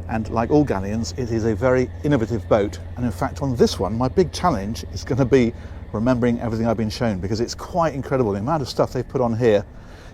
And like all galleons, it is a very innovative boat. And in fact, on this one, my big challenge is going to be remembering everything I've been shown, because it's quite incredible. The amount of stuff they've put on here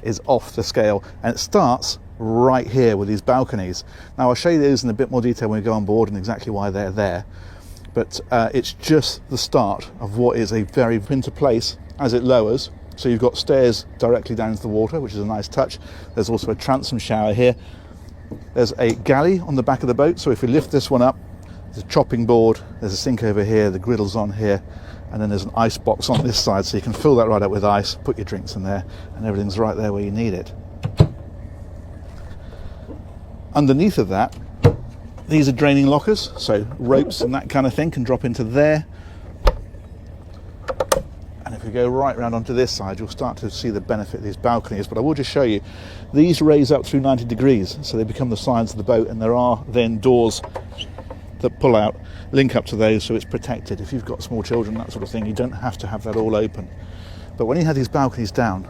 is off the scale, and it starts right here with these balconies. Now I'll show you those in a bit more detail when we go on board and exactly why they're there, but it's just the start of what is a very winter place as it lowers. So you've got stairs directly down into the water, which is a nice touch. There's also a transom shower here. There's a galley on the back of the boat, so if we lift this one up, there's a chopping board, there's a sink over here, the griddle's on here, and then there's an ice box on this side, so you can fill that right up with ice, put your drinks in there, and everything's right there where you need it. Underneath of that, these are draining lockers, so ropes and that kind of thing can drop into there. And if we go right round onto this side, you'll start to see the benefit of these balconies. But I will just show you, these raise up through 90 degrees, so they become the sides of the boat, and there are then doors that pull out, link up to those, so it's protected. If you've got small children, that sort of thing, you don't have to have that all open. But when you have these balconies down,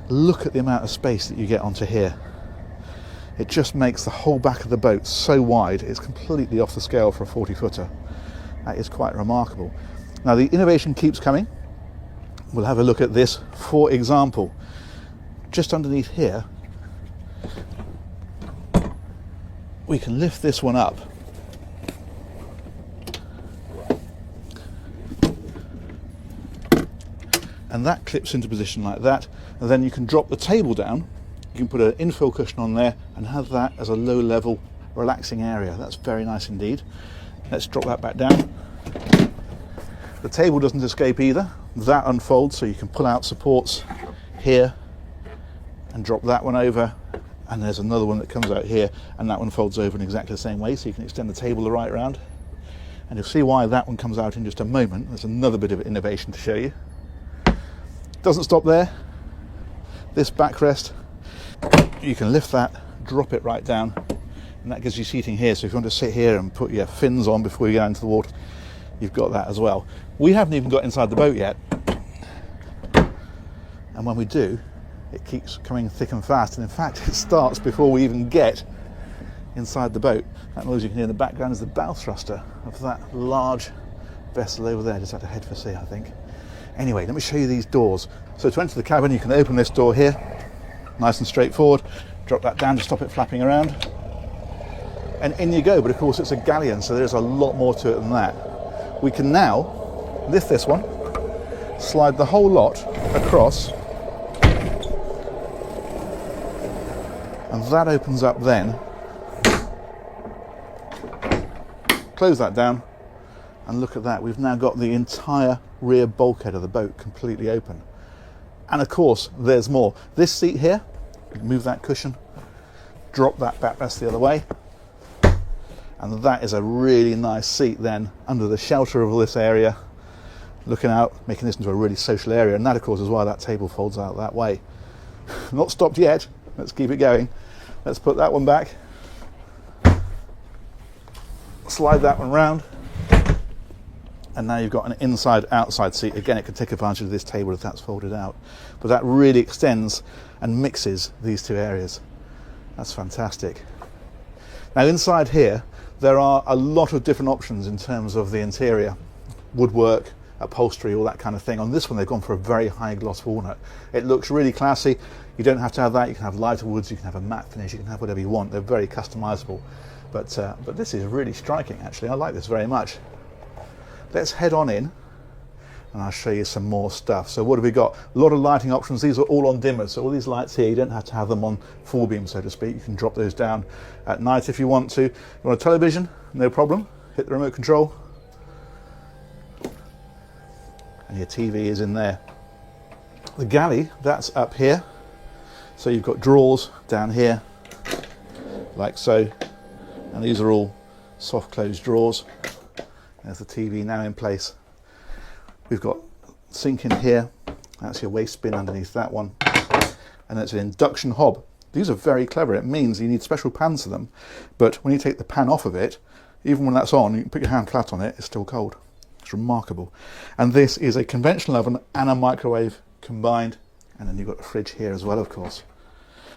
look at the amount of space that you get onto here. It just makes the whole back of the boat so wide, it's completely off the scale for a 40-footer. That is quite remarkable. Now the innovation keeps coming. We'll have a look at this. For example, just underneath here, we can lift this one up. And that clips into position like that. And then you can drop the table down. You can put an infill cushion on there and have that as a low level relaxing area. That's very nice indeed. Let's drop that back down. The table doesn't escape either. That unfolds, so you can pull out supports here and drop that one over, and there's another one that comes out here, and that one folds over in exactly the same way, so you can extend the table the right round. And you'll see why that one comes out in just a moment. There's another bit of innovation to show you. Doesn't stop there. This backrest, you can lift that, drop it right down, and that gives you seating here. So if you want to sit here and put your fins on before you go into the water, you've got that as well. We haven't even got inside the boat yet, and when we do, it keeps coming thick and fast, and in fact it starts before we even get inside the boat. That noise you can hear in the background is the bow thruster of that large vessel over there. Just had to head for sea, I think. Anyway, let me show you these doors. So to enter the cabin, you can open this door here, nice and straightforward, drop that down to stop it flapping around, and in you go. But of course it's a galleon, so there's a lot more to it than that. We can now lift this one, slide the whole lot across, and that opens up then. Close that down, and look at that. We've now got the entire rear bulkhead of the boat completely open. And of course, there's more. This seat here, move that cushion, drop that backrest the other way, and that is a really nice seat then under the shelter of all this area, looking out, making this into a really social area. And that of course is why that table folds out that way. Not stopped yet, let's keep it going. Let's put that one back, slide that one round, and now you've got an inside-outside seat. Again, it can take advantage of this table if that's folded out, but that really extends and mixes these two areas. That's fantastic. Now inside here, there are a lot of different options in terms of the interior, woodwork, upholstery, all that kind of thing. On this one, they've gone for a very high gloss walnut. It looks really classy. You don't have to have that. You can have lighter woods, you can have a matte finish, you can have whatever you want. They're very customizable. But this is really striking, actually. I like this very much. Let's head on in and I'll show you some more stuff. So what have we got? A lot of lighting options. These are all on dimmers. So all these lights here, you don't have to have them on full beam, so to speak. You can drop those down at night if you want to. You want a television? No problem. Hit the remote control. And your TV is in there. The galley, that's up here. So you've got drawers down here, like so. And these are all soft closed drawers. There's the TV now in place. We've got sink in here. That's your waste bin underneath that one. And that's an induction hob. These are very clever. It means you need special pans for them. But when you take the pan off of it, even when that's on, you can put your hand flat on it, it's still cold. It's remarkable. And this is a conventional oven and a microwave combined. And then you've got the fridge here as well, of course.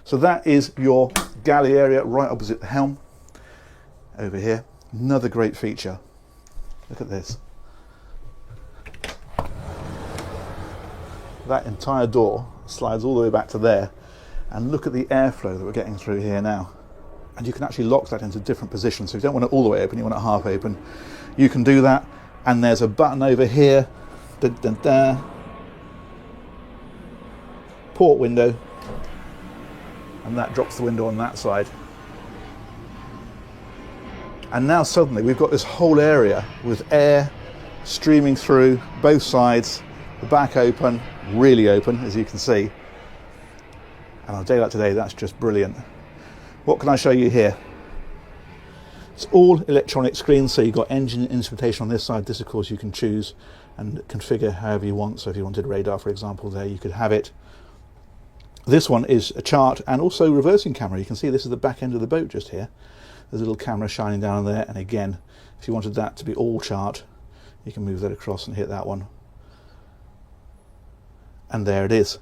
So that is your galley area right opposite the helm. over here. Another great feature. Look at this. That entire door slides all the way back to there, and look at the airflow that we're getting through here now. And you can actually lock that into different positions. So if you don't want it all the way open, you want it half open, you can do that. And there's a button over here, port window, and that drops the window on that side. And now suddenly we've got this whole area with air streaming through both sides, the back open, really open, as you can see. And on a day like today, that's just brilliant. What can I show you here? It's all electronic screens, so you've got engine instrumentation on this side. This, of course, you can choose and configure however you want. So if you wanted radar, for example, there you could have it. This one is a chart and also reversing camera. You can see this is the back end of the boat just here. There's a little camera shining down there, and again, if you wanted that to be all chart, you can move that across and hit that one. And there it is.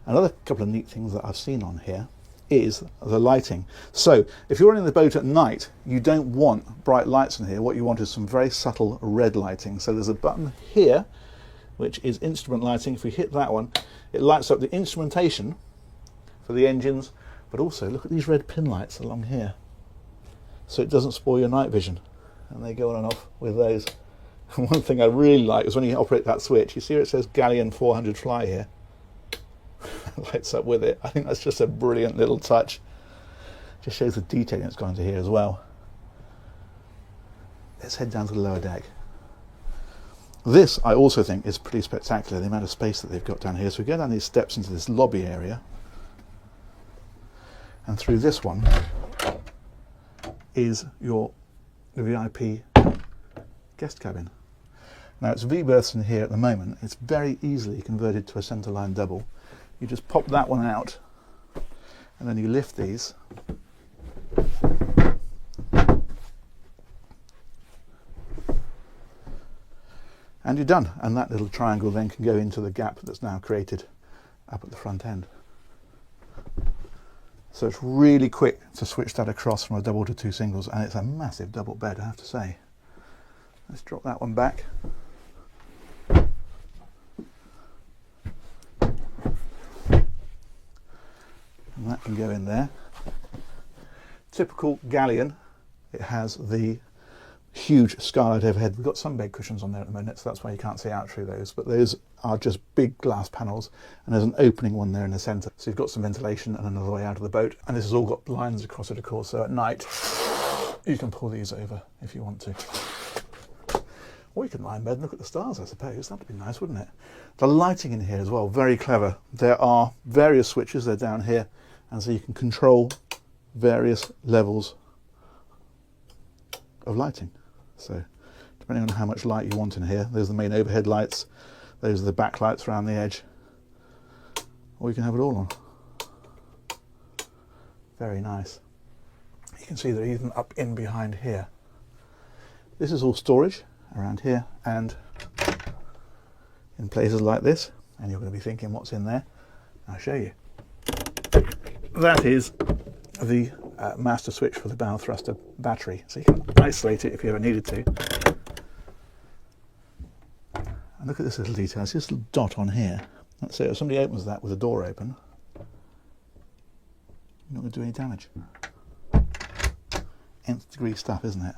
Another couple of neat things that I've seen on here is the lighting. So if you're running the boat at night, you don't want bright lights in here. What you want is some very subtle red lighting. So there's a button here which is instrument lighting. If we hit that one, it lights up the instrumentation for the engines, but also look at these red pin lights along here, so it doesn't spoil your night vision. And they go on and off with those. And one thing I really like is when you operate that switch, you see where it says Galeon 400 fly here? Lights up with it. I think that's just a brilliant little touch. Just shows the detailing that's gone into here as well. Let's head down to the lower deck. This I also think is pretty spectacular, the amount of space that they've got down here. So we go down these steps into this lobby area, and through this one is your VIP guest cabin. Now it's V-berths in here at the moment. It's very easily converted to a centerline double. You just pop that one out, and then you lift these, and you're done. And that little triangle then can go into the gap that's now created up at the front end. So it's really quick to switch that across from a double to two singles, and it's a massive double bed, I have to say. Let's drop that one back. And that can go in there. Typical Galeon, it has the huge skylight overhead. We've got some bed cushions on there at the moment, so that's why you can't see out through those, but those are just big glass panels, and there's an opening one there in the centre, so you've got some ventilation and another way out of the boat. And this has all got blinds across it, of course, so at night you can pull these over if you want to. Or you can lie in bed and look at the stars, I suppose. That'd be nice, wouldn't it? The lighting in here as well, very clever. There are various switches, they're down here, and so you can control various levels of lighting. So depending on how much light you want in here, there's the main overhead lights, those are the backlights around the edge, or you can have it all on. Very nice. You can see they're even up in behind here. This is all storage around here and in places like this, and you're going to be thinking, what's in there? I'll show you. That is the master switch for the bow thruster battery, so you can isolate it if you ever needed to. And look at this little detail, it's this little dot on here. Let's say if somebody opens that with the door open, you're not going to do any damage. Nth degree stuff, isn't it?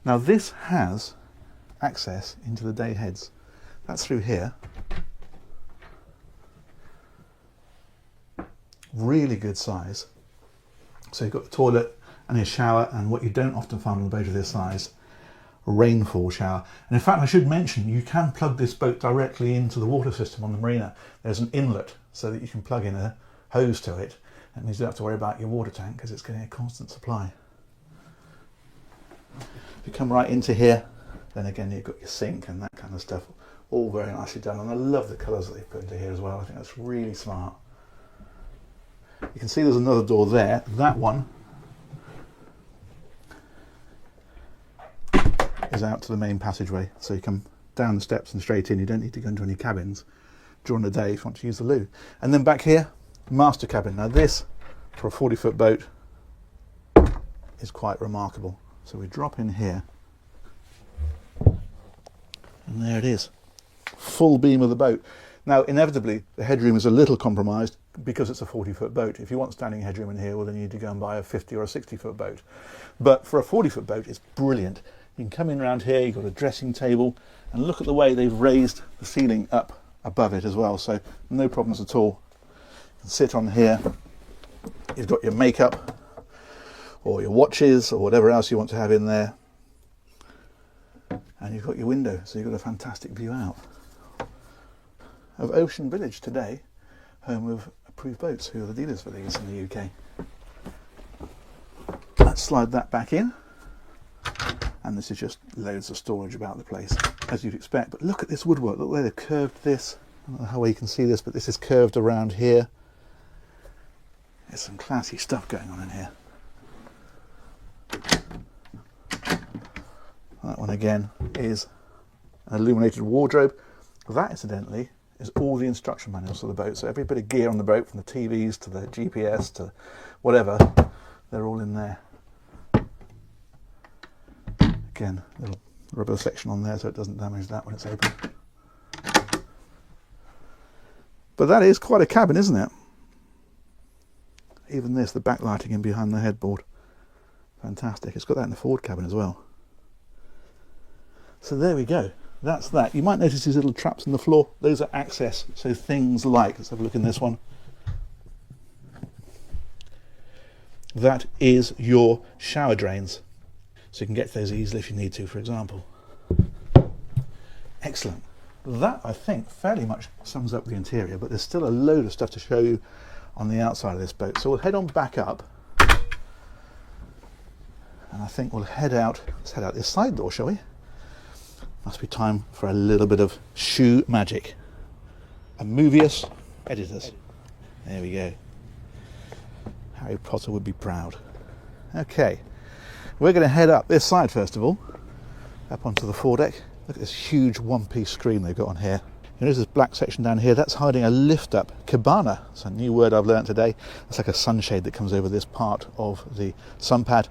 Now this has access into the day heads. That's through here. Really good size. So you've got the toilet and your shower, and what you don't often find on a boat of this size, a rainfall shower. And in fact, I should mention, you can plug this boat directly into the water system on the marina. There's an inlet so that you can plug in a hose to it. That means you don't have to worry about your water tank because it's getting a constant supply. If you come right into here, then again you've got your sink and that kind of stuff, all very nicely done. And I love the colours that they've put into here as well. I think that's really smart. You can see there's another door there. That one is out to the main passageway, so you come down the steps and straight in. You don't need to go into any cabins during the day if you want to use the loo. And then back here, master cabin. Now this, for a 40-foot boat, is quite remarkable. So we drop in here, and there it is, full beam of the boat. Now inevitably the headroom is a little compromised because it's a 40-foot boat. If you want standing headroom in here, well then you need to go and buy a 50 or a 60-foot boat. But for a 40-foot boat it's brilliant. You can come in around here, you've got a dressing table, and look at the way they've raised the ceiling up above it as well, so no problems at all. You can sit on here, you've got your makeup or your watches or whatever else you want to have in there, and you've got your window, so you've got a fantastic view out of Ocean Village today, home of Approved Boats, who are the dealers for these in the UK. Let's slide that back in, and this is just loads of storage about the place, as you'd expect. But look at this woodwork, look where they've curved this. I don't know how well you can see this, but this is curved around here. There's some classy stuff going on in here. That one again is an illuminated wardrobe. That, incidentally, is all the instruction manuals for the boat. So every bit of gear on the boat, from the TVs to the GPS to whatever, they're all in there. Again, little rubber section on there so it doesn't damage that when it's open. But that is quite a cabin, isn't it? Even this, the backlighting in behind the headboard. Fantastic. It's got that in the forward cabin as well. So there we go. That's that. You might notice these little traps in the floor. Those are access. So things like, let's have a look in this one. That is your shower drains. So you can get to those easily if you need to, for example. Excellent. That, I think, fairly much sums up the interior, but there's still a load of stuff to show you on the outside of this boat. So we'll head on back up. And I think we'll head out. Let's head out this side door, shall we? Must be time for a little bit of shoe magic. Amovius editors. There we go. Harry Potter would be proud. Okay, we're going to head up this side first of all, up onto the foredeck. Look at this huge one-piece screen they've got on here. There's this black section down here. That's hiding a lift-up cabana. It's a new word I've learnt today. It's like a sunshade that comes over this part of the sun pad.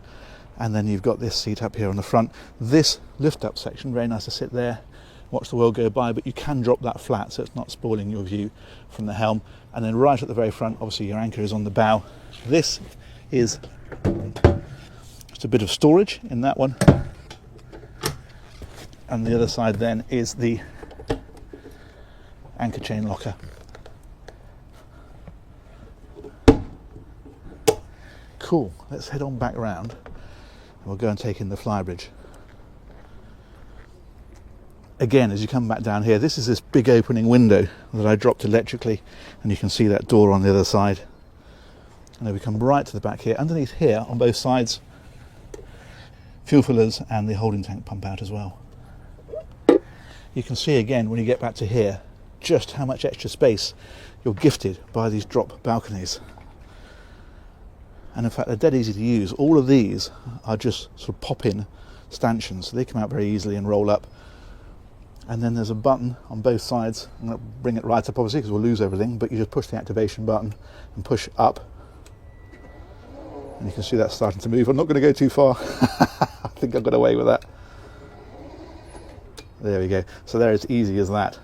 And then you've got this seat up here on the front. This lift-up section, very nice to sit there, watch the world go by, but you can drop that flat so it's not spoiling your view from the helm. And then right at the very front, obviously your anchor is on the bow. This is just a bit of storage in that one. And the other side then is the anchor chain locker. Cool, let's head on back round. We'll go and take in the Flybridge. Again, as you come back down here, this is this big opening window that I dropped electrically, and you can see that door on the other side. And then we come right to the back here. Underneath here, on both sides, fuel fillers and the holding tank pump out as well. You can see again, when you get back to here, just how much extra space you're gifted by these drop balconies. And in fact, they're dead easy to use. All of these are just sort of pop-in stanchions, so they come out very easily and roll up. And then there's a button on both sides. I'm going to bring it right up, obviously, because we'll lose everything, but you just push the activation button and push up. And you can see that starting to move. I'm not going to go too far. I think I got away with that. There we go. So there, it's easy as that.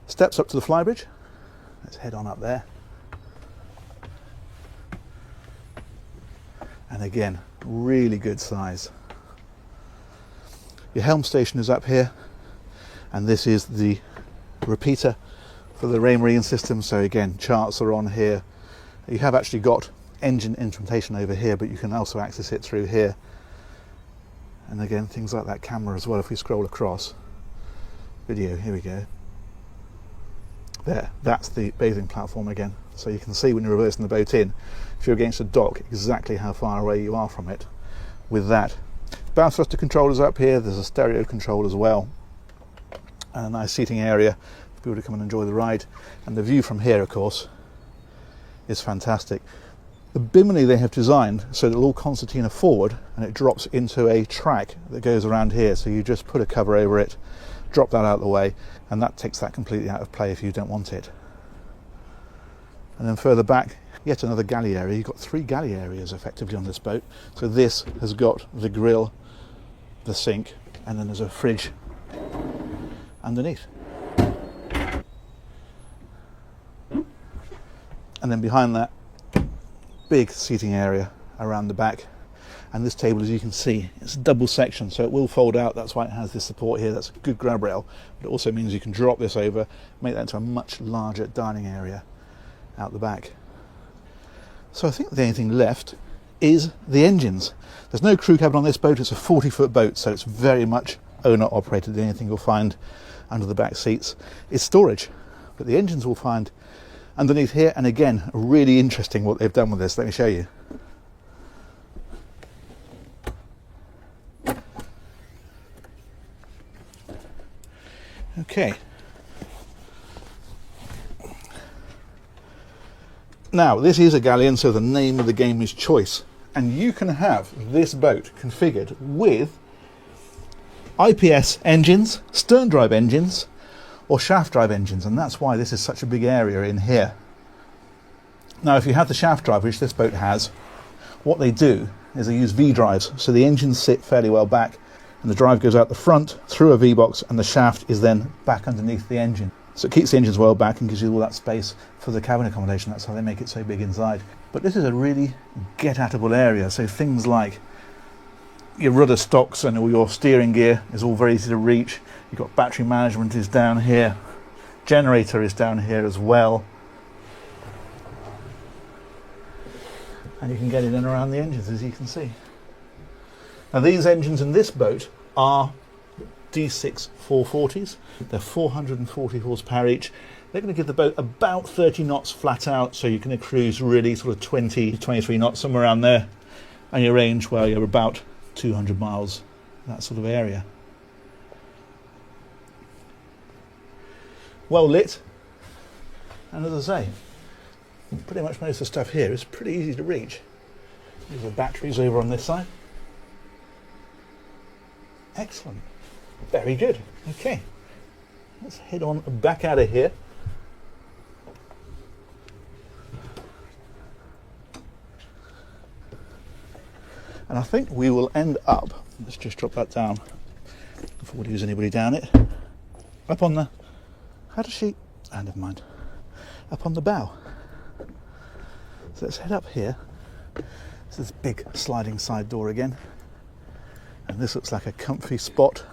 Steps up to the Flybridge. Let's head on up there. And again, really good size. Your helm station is up here, and this is the repeater for the Raymarine system. So again, charts are on here. You have actually got engine instrumentation over here, but you can also access it through here. And again, things like that camera as well. If we scroll across, video, here we go. There, that's the bathing platform again. So you can see when you're reversing the boat in, if you're against a dock, exactly how far away you are from it with that. Bow thruster controllers up here. There's a stereo control as well. And a nice seating area for people to come and enjoy the ride. And the view from here, of course, is fantastic. The bimini they have designed so that it'll all concertina forward, and it drops into a track that goes around here. So you just put a cover over it, drop that out of the way, and that takes that completely out of play if you don't want it. And then further back, yet another galley area. You've got 3 galley areas effectively on this boat. So this has got the grill, the sink, and then there's a fridge underneath. And then behind that, big seating area around the back. And this table, as you can see, it's a double section, so it will fold out. That's why it has this support here. That's a good grab rail. But it also means you can drop this over, make that into a much larger dining area out the back. So I think the only thing left is the engines. There's no crew cabin on this boat. It's a 40-foot boat, so it's very much owner-operated. The only thing you'll find under the back seats is storage. But the engines we'll find underneath here, and again, really interesting what they've done with this. Let me show you. Okay. Now, this is a Galeon, so the name of the game is choice. And you can have this boat configured with IPS engines, stern drive engines, or shaft drive engines, and that's why this is such a big area in here. Now, if you have the shaft drive, which this boat has, what they do is they use V drives, so the engines sit fairly well back, and the drive goes out the front through a V box, and the shaft is then back underneath the engine. So it keeps the engines well back and gives you all that space for the cabin accommodation. That's how they make it so big inside. But this is a really get-at-able area, so things like your rudder stocks and all your steering gear is all very easy to reach. You've got battery management is down here, generator is down here as well, and you can get in and around the engines, as you can see. Now, these engines in this boat are D6 440s. They're 440 horsepower each. They're going to give the boat about 30 knots flat out, so you can cruise really sort of 20, 23 knots, somewhere around there, and your range, well, you're about 200 miles, that sort of area. Well lit, and as I say, pretty much most of the stuff here is pretty easy to reach. These are batteries over on this side. Excellent, very good. Okay, let's head on back out of here. And I think we will end up, let's just drop that down before we lose anybody down it, up on the, how does she, never mind, up on the bow. So let's head up here. This is this big sliding side door again, and this looks like a comfy spot